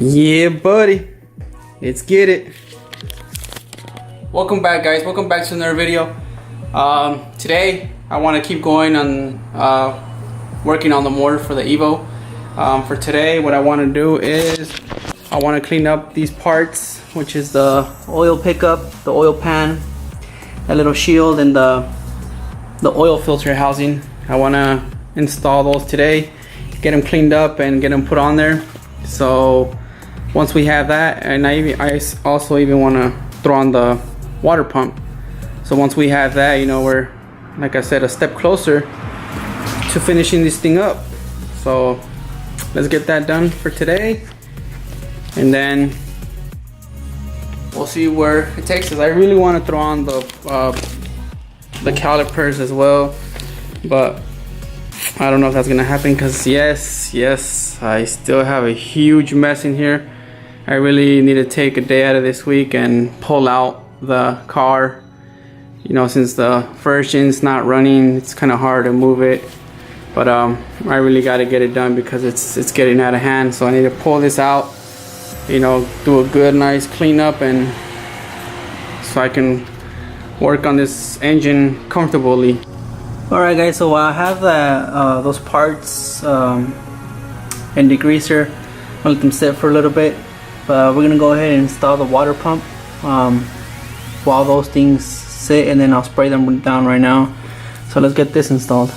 Yeah, buddy. Let's get it. Welcome back, guys. Welcome back to another video. Today, I want to keep going on working on the motor for the Evo. For today, what I want to do is I want to clean up these parts, which is the oil pickup, the oil pan, that little shield, and the oil filter housing. I want to install those today, get them cleaned up and get them put on there. So once we have that, and I also even want to throw on the water pump. So once we have that, you know, we're, like I said, a step closer to finishing this thing up. So let's get that done for today, and then we'll see where it takes us. I really want to throw on the calipers as well, but I don't know if that's gonna happen, because yes, I still have a huge mess in here. I really need to take a day out of this week and pull out the car. You know, since the first engine's not running, it's kind of hard to move it. But I really got to get it done because it's getting out of hand. So I need to pull this out, you know, do a good nice cleanup, and so I can work on this engine comfortably. Alright guys, so I have those parts and the greaser. I'll let them sit for a little bit, but we're gonna go ahead and install the water pump while those things sit, and then I'll spray them down right now. So let's get this installed.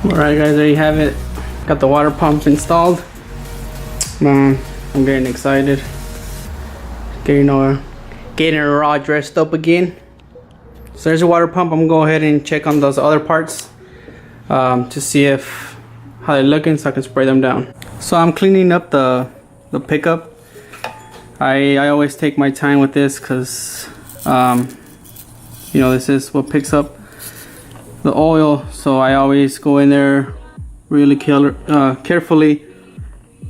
Alright guys, there you have it. Got the water pump installed. I'm getting excited. Getting her all dressed up again. So there's a water pump. I'm gonna go ahead and check on those other parts to see how they're looking, so I can spray them down. So I'm cleaning up the pickup. I always take my time with this because you know, this is what picks up the oil, so I always go in there really carefully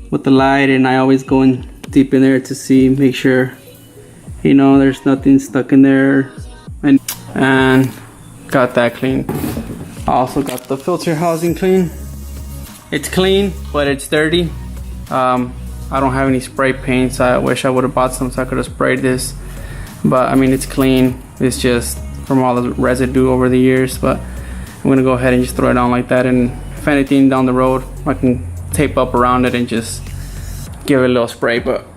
with the light, and I always go in deep in there to make sure, you know, there's nothing stuck in there, and got that clean. I also got the filter housing clean. It's clean, but it's dirty. I don't have any spray paint, so I wish I would have bought some so I could have sprayed this, but I mean, it's clean. It's just from all the residue over the years, but I'm gonna go ahead and just throw it on like that, and if anything down the road, I can tape up around it and just give it a little spray. But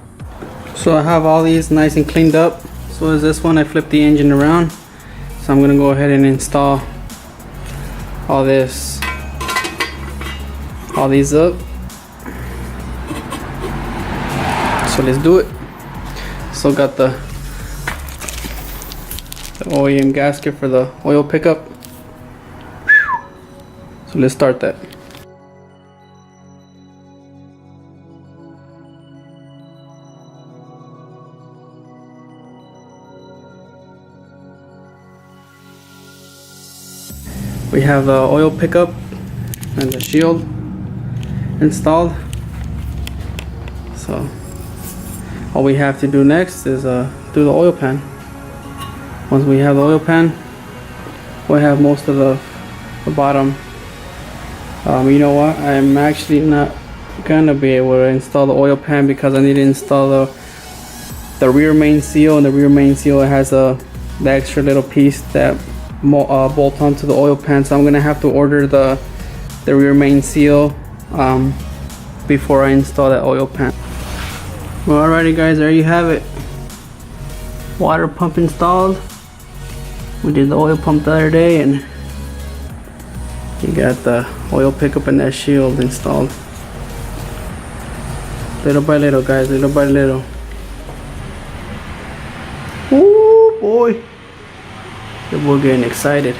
so I have all these nice and cleaned up. So as this one, I flipped the engine around, so I'm gonna go ahead and install all these up. So let's do it. So got the OEM gasket for the oil pickup. So let's start that. We have the oil pickup and the shield installed. So all we have to do next is do the oil pan. Once we have the oil pan, we'll have most of the bottom. You know what, I'm actually not gonna be able to install the oil pan because I need to install the rear main seal, and the rear main seal has the extra little piece that bolt onto the oil pan. So I'm gonna have to order the rear main seal before I install that oil pan. Well, alrighty guys, there you have it. Water pump installed. We did the oil pump the other day, and you got the oil pickup and that shield installed. Little by little, guys, little by little. Ooh boy, we're getting excited.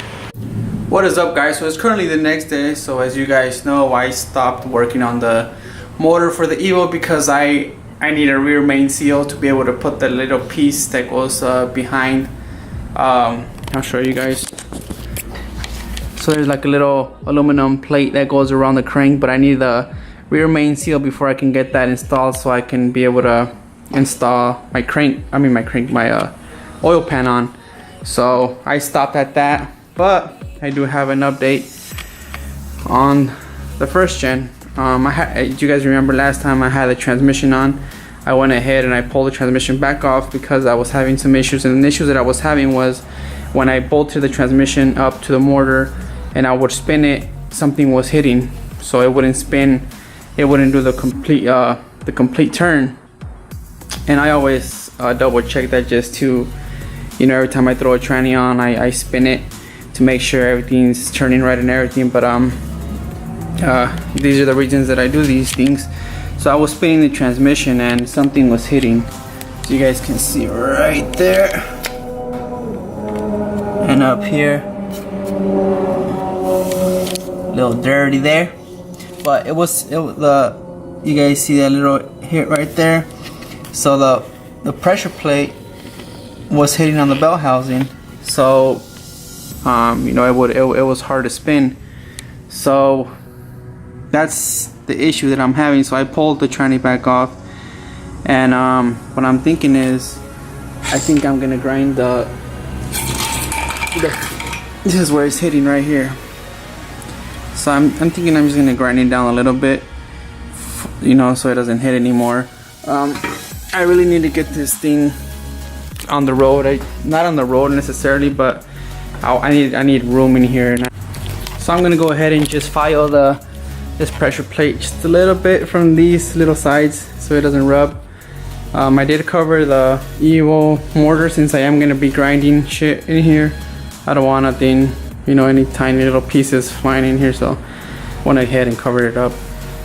What is up guys? So it's currently the next day. So as you guys know, I stopped working on the motor for the Evo because I need a rear main seal to be able to put the little piece that goes behind. I'll show you guys. So there's like a little aluminum plate that goes around the crank, but I need the rear main seal before I can get that installed, so I can be able to install my my oil pan on. So I stopped at that, but I do have an update on the first gen. Do you guys remember last time I had the transmission on? I went ahead and I pulled the transmission back off because I was having some issues, and the issues that I was having was when I bolted the transmission up to the motor and I would spin it, something was hitting, so it wouldn't spin, it wouldn't do the complete turn. And I always double check that, just to, you know, every time I throw a tranny on, I spin it to make sure everything's turning right and everything. But these are the reasons that I do these things. So I was spinning the transmission and something was hitting, so you guys can see right there and up here, a little dirty there, but you guys see that little hit right there. So the pressure plate was hitting on the bell housing, so you know, it was hard to spin. So that's the issue that I'm having. So I pulled the tranny back off, and what I'm thinking is, I think I'm gonna grind this is where it's hitting right here. So I'm thinking I'm just gonna grind it down a little bit, you know, so it doesn't hit anymore. I really need to get this thing on the road. Not on the road necessarily, but I need room in here. So I'm gonna go ahead and just file this pressure plate just a little bit from these little sides so it doesn't rub. I did cover the Evo mortar since I am gonna be grinding shit in here. I don't want nothing, you know, any tiny little pieces flying in here, so I went ahead and covered it up.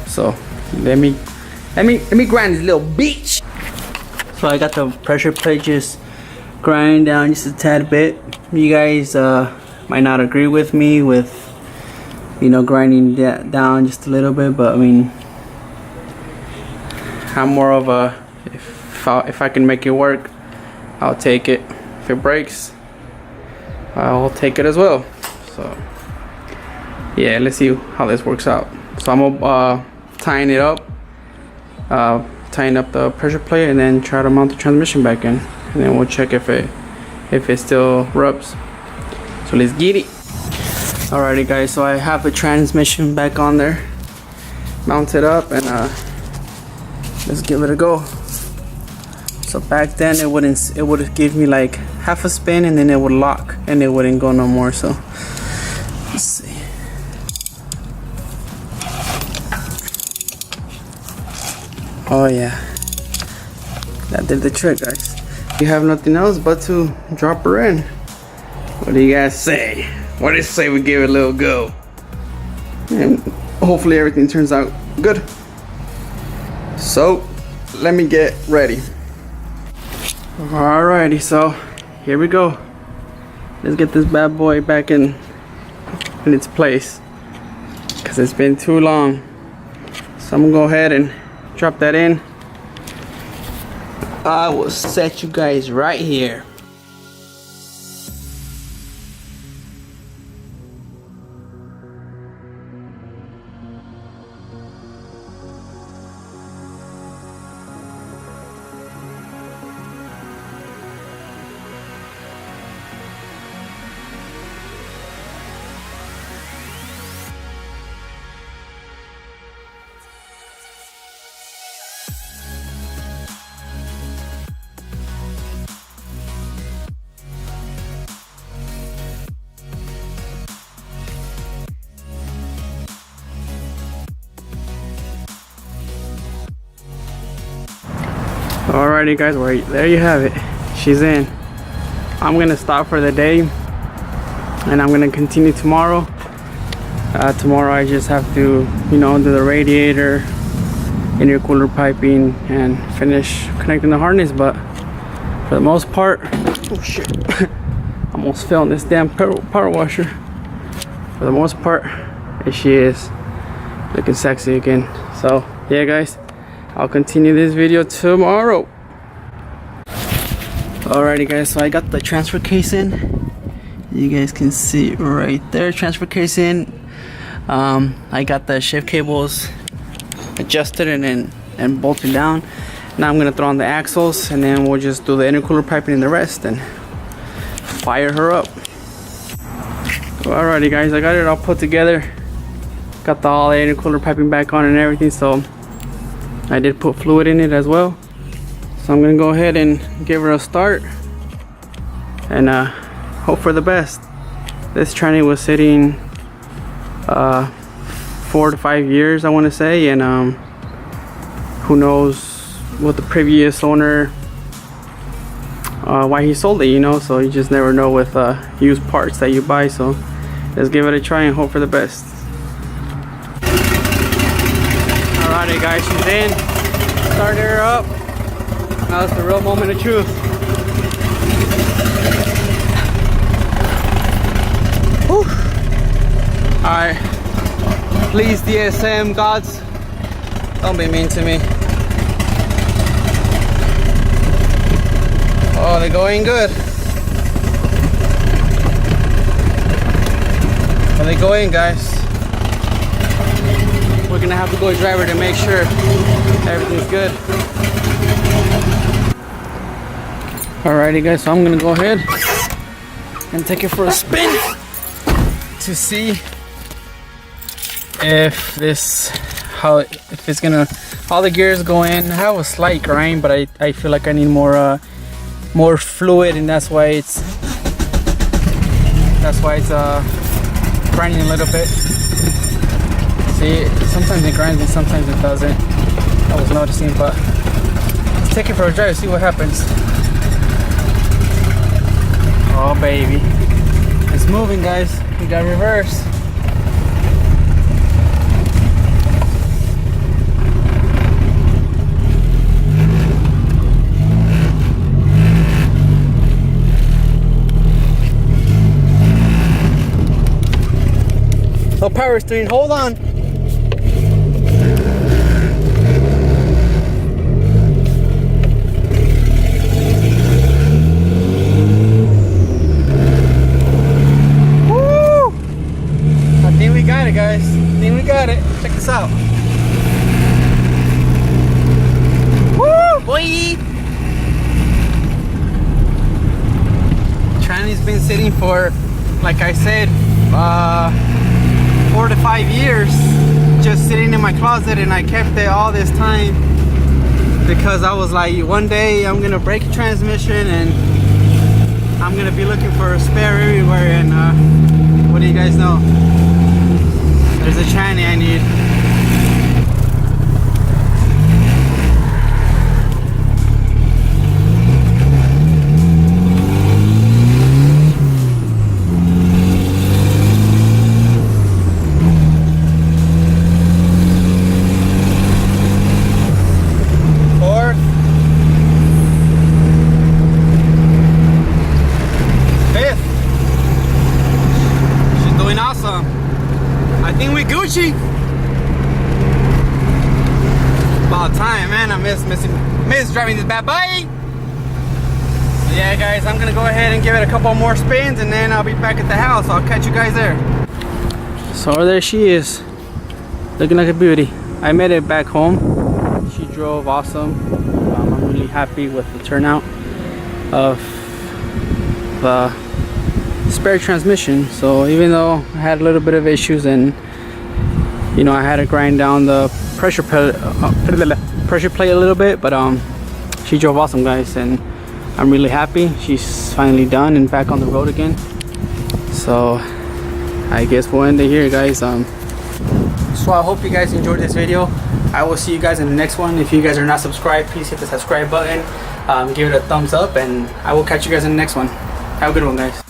So let me grind this little bitch. So I got the pressure plate just grind down just a tad bit. You guys might not agree with me with, you know, grinding that down just a little bit, but I mean, I'm more of a, if I can make it work, I'll take it. If it breaks, I'll take it as well. So yeah, let's see how this works out. So I'm tying it up, tying up the pressure plate, and then try to mount the transmission back in, and then we'll check if it still rubs. So let's get it. Alrighty guys, so I have the transmission back on there, mounted up, and let's give it a go. So back then it would give me like half a spin, and then it would lock and it wouldn't go no more. So let's see. Oh yeah, that did the trick, guys. You have nothing else but to drop her in. What do you guys say? What do you say we give it a little go? And hopefully everything turns out good. So let me get ready. Alrighty, so here we go. Let's get this bad boy back in its place, because it's been too long. So I'm gonna go ahead and drop that in. I will set you guys right here. Alrighty guys, right there you have it. She's in. I'm gonna stop for the day, and I'm gonna continue tomorrow. Tomorrow I just have to, you know, do the radiator, intercooler piping, and finish connecting the harness. But for the most part, oh shit, almost fell in this damn power washer. For the most part, there she is, looking sexy again. So yeah guys, I'll continue this video tomorrow. Alrighty guys, so I got the transfer case in. You guys can see right there, transfer case in. I got the shift cables adjusted and bolted down. Now I'm gonna throw on the axles, and then we'll just do the intercooler piping and the rest and fire her up. Alrighty guys, I got it all put together. Got all the intercooler piping back on and everything, so I did put fluid in it as well. So I'm gonna go ahead and give her a start and hope for the best. This tranny was sitting 4 to 5 years, I want to say, and who knows what the previous owner, why he sold it, you know. So you just never know with used parts that you buy. So let's give it a try and hope for the best. Alrighty guys, she's in. Started her up. Now it's the real moment of truth. Whew. Alright, please DSM gods, don't be mean to me. Oh, they're going good. Are they going, guys? We're gonna have to go driver to make sure everything's good. Alrighty guys, so I'm gonna go ahead and take it for a spin to see if it's gonna, all the gears go in. I have a slight grind, but I feel like I need more fluid, and that's why it's grinding a little bit. See, sometimes it grinds and sometimes it doesn't. I was noticing, but let's take it for a drive, see what happens. Oh baby, it's moving guys. We got reverse. Oh, power steering, hold on. Woo! I think we got it, guys. I think we got it. Check this out. Woo, boy! Tranny's been sitting for, like I said, 4 to 5 years, just sitting in my closet, and I kept it all this time because I was like, one day I'm gonna break a transmission and I'm gonna be looking for a spare everywhere, and what do you guys know? There's a tranny I need. I think we Gucci. About time, man. I miss driving this bad boy. So yeah, guys, I'm gonna go ahead and give it a couple more spins, and then I'll be back at the house. I'll catch you guys there. So there she is, looking like a beauty. I made it back home. She drove awesome. I'm really happy with the turnout of the spare transmission. So even though I had a little bit of issues, and you know, I had to grind down the pressure plate a little bit, but she drove awesome, guys, and I'm really happy. She's finally done and back on the road again. So I guess we'll end it here, guys. So I hope you guys enjoyed this video. I will see you guys in the next one. If you guys are not subscribed, please hit the subscribe button, give it a thumbs up, and I will catch you guys in the next one. Have a good one, guys.